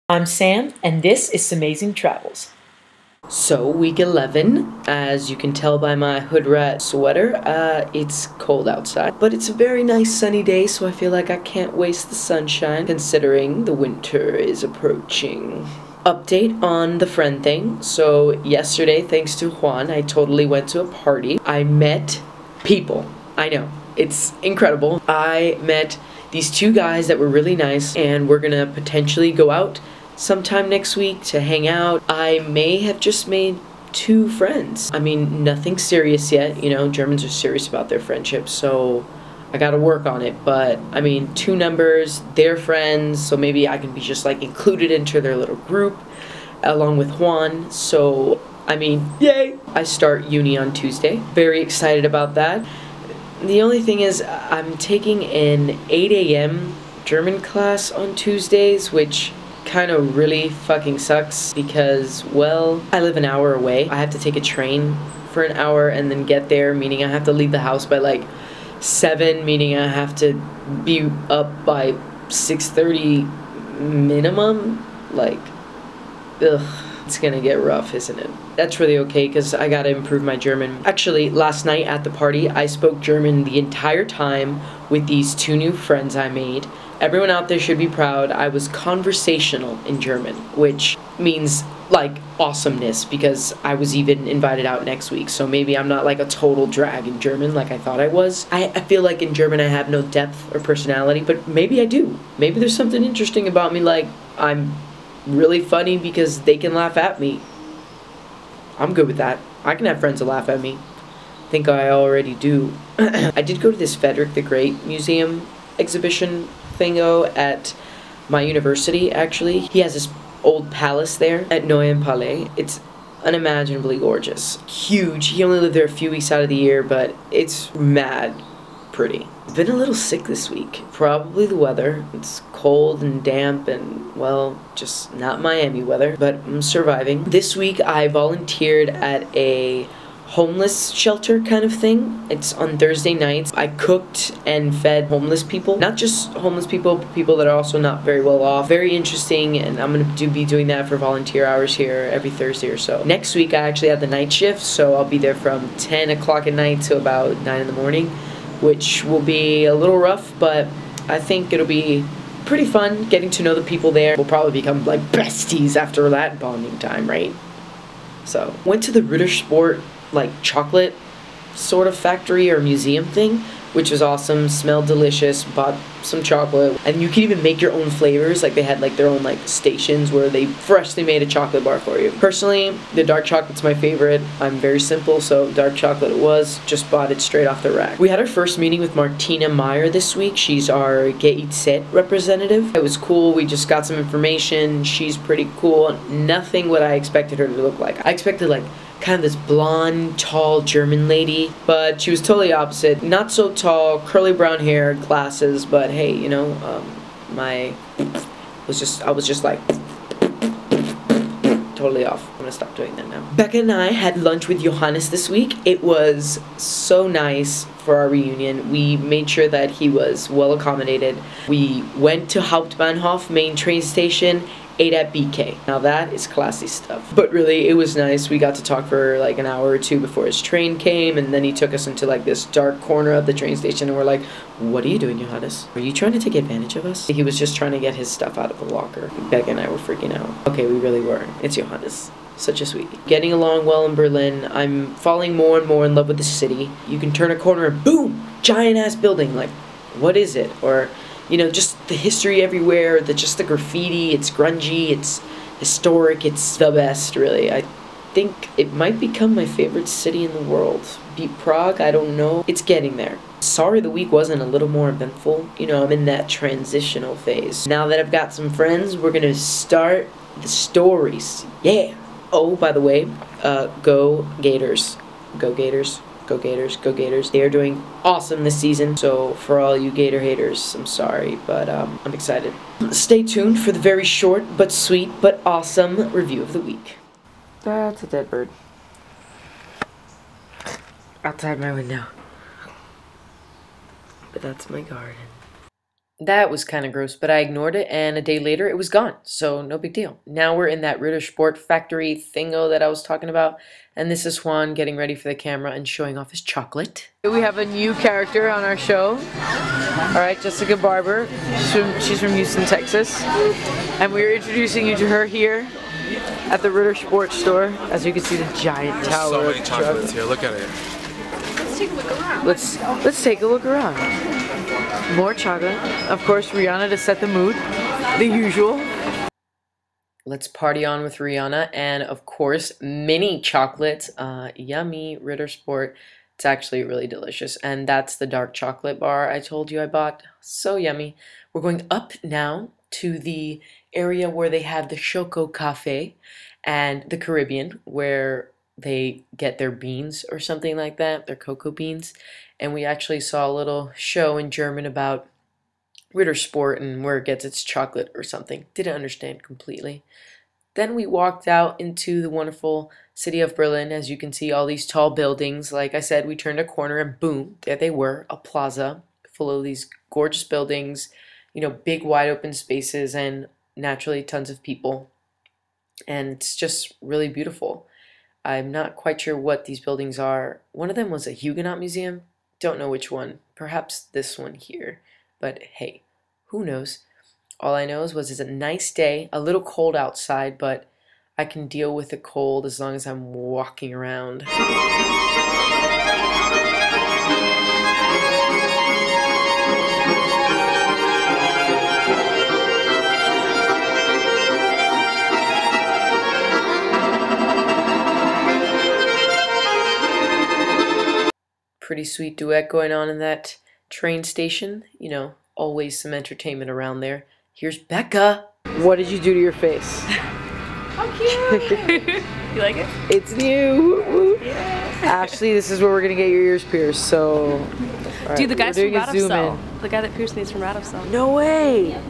I'm Sam, and this is SamazingTravels. So, week 11, as you can tell by my hood rat sweater, it's cold outside. But it's a very nice sunny day, so I feel like I can't waste the sunshine, considering the winter is approaching. Update on the friend thing. So, yesterday, thanks to Juan, I totally went to a party. I met people. I know. It's incredible. I met these two guys that were really nice, and we're gonna potentially go out sometime next week to hang out. I may have just made 2 friends. I mean, nothing serious yet. You know, Germans are serious about their friendships, so I gotta work on it. But, I mean, 2 numbers, they're friends, so maybe I can be just, like, included into their little group, along with Juan. So, I mean, yay! I start uni on Tuesday. Very excited about that. The only thing is, I'm taking an 8 a.m. German class on Tuesdays, which kind of really fucking sucks because, well, I live an hour away. I have to take a train for an hour and then get there, meaning I have to leave the house by like 7, meaning I have to be up by 6:30 minimum. Like, ugh, it's gonna get rough, isn't it? That's really okay because I gotta improve my German. Actually, last night at the party, I spoke German the entire time with these 2 new friends I made. Everyone out there should be proud. I was conversational in German, which means, like, awesomeness, because I was even invited out next week, so maybe I'm not, like, a total drag in German like I thought I was. I feel like in German I have no depth or personality, but maybe I do. Maybe there's something interesting about me, like, I'm really funny because they can laugh at me. I'm good with that. I can have friends that laugh at me. I think I already do. I did go to this Frederick the Great Museum exhibition thingo at my university, actually. He has this old palace there at Neuen Palais. It's unimaginably gorgeous. Huge. He only lived there a few weeks out of the year, but it's mad pretty. I've been a little sick this week. Probably the weather. It's cold and damp and, well, just not Miami weather, but I'm surviving. This week I volunteered at a homeless shelter kind of thing. It's on Thursday nights. I cooked and fed homeless people. Not just homeless people, but people that are also not very well off. Very interesting, and I'm going to be doing that for volunteer hours here every Thursday or so. Next week I actually have the night shift, so I'll be there from 10 o'clock at night to about 9 in the morning, which will be a little rough, but I think it'll be pretty fun getting to know the people there. We'll probably become like besties after that bonding time, right? So, went to the Rittersport like chocolate sort of factory or museum thing, which was awesome. Smelled delicious. Bought some chocolate, and you can even make your own flavors. Like, they had like their own like stations where they freshly made a chocolate bar for you. Personally, the dark chocolate's my favorite. I'm very simple, so dark chocolate it was. Just bought it straight off the rack. We had our first meeting with Martina Meyer this week. She's our GIZ representative. It was cool. We just got some information. She's pretty cool. Nothing what I expected her to look like. I expected like kind of this blonde, tall German lady, but she was totally opposite. Not so tall, curly brown hair, glasses, but hey, you know, I was just like totally off. I'm gonna stop doing that now. Becca and I had lunch with Johannes this week. It was so nice for our reunion. We made sure that he was well accommodated. We went to Hauptbahnhof main train station, ate at BK. Now that is classy stuff. But really, it was nice. We got to talk for like an hour or 2 before his train came, and then he took us into like this dark corner of the train station, and we're like, what are you doing, Johannes? Are you trying to take advantage of us? He was just trying to get his stuff out of the locker. Becca and I were freaking out. Okay, we really were. It's Johannes. Such a sweetie. Getting along well in Berlin. I'm falling more and more in love with the city. You can turn a corner and boom! Giant ass building. Like, what is it? Or, you know, just the history everywhere, just the graffiti, it's grungy, it's historic, it's the best, really. I think it might become my favorite city in the world. Beat Prague, I don't know. It's getting there. Sorry the week wasn't a little more eventful. You know, I'm in that transitional phase. Now that I've got some friends, we're gonna start the stories. Yeah! Oh, by the way, go Gators. Go Gators. Go Gators, go Gators. They are doing awesome this season, so for all you Gator haters, I'm sorry, but I'm excited. Stay tuned for the very short, but sweet, but awesome review of the week. That's a dead bird. Outside my window. But that's my garden. That was kind of gross, but I ignored it, and a day later it was gone, so no big deal. Now we're in that Ritter Sport factory thingo that I was talking about, and this is Juan getting ready for the camera and showing off his chocolate. We have a new character on our show. Alright, Jessica Barber. She's from Houston, Texas. And we're introducing you to her here at the Ritter Sport store. As you can see, the giant tower. So many chocolates here, look at it. Let's take a look around. Let's take a look around. More chocolate. Of course, Rihanna to set the mood. The usual. Let's party on with Rihanna. And of course, mini chocolates. Yummy. Ritter Sport. It's actually really delicious. And that's the dark chocolate bar I told you I bought. So yummy. We're going up now to the area where they have the Choco Cafe and the Caribbean, where they get their beans or something like that, their cocoa beans. And we actually saw a little show in German about Ritter Sport and where it gets its chocolate or something. Didn't understand completely. Then we walked out into the wonderful city of Berlin. As you can see, all these tall buildings. Like I said, we turned a corner and boom, there they were, a plaza full of these gorgeous buildings, you know, big wide open spaces and naturally tons of people. And it's just really beautiful. I'm not quite sure what these buildings are. One of them was a Huguenot museum. Don't know which one. Perhaps this one here. But hey, who knows? All I know is it's a nice day, a little cold outside, but I can deal with the cold as long as I'm walking around. Pretty sweet duet going on in that train station. You know, always some entertainment around there. Here's Becca. What did you do to your face? How cute! You like it? It's new. Woo, woo. Yeah. Ashley, this is where we're gonna get your ears pierced. So, Dude, the guy's from Radovsel. The guy that pierced me is from Radovsel. No way.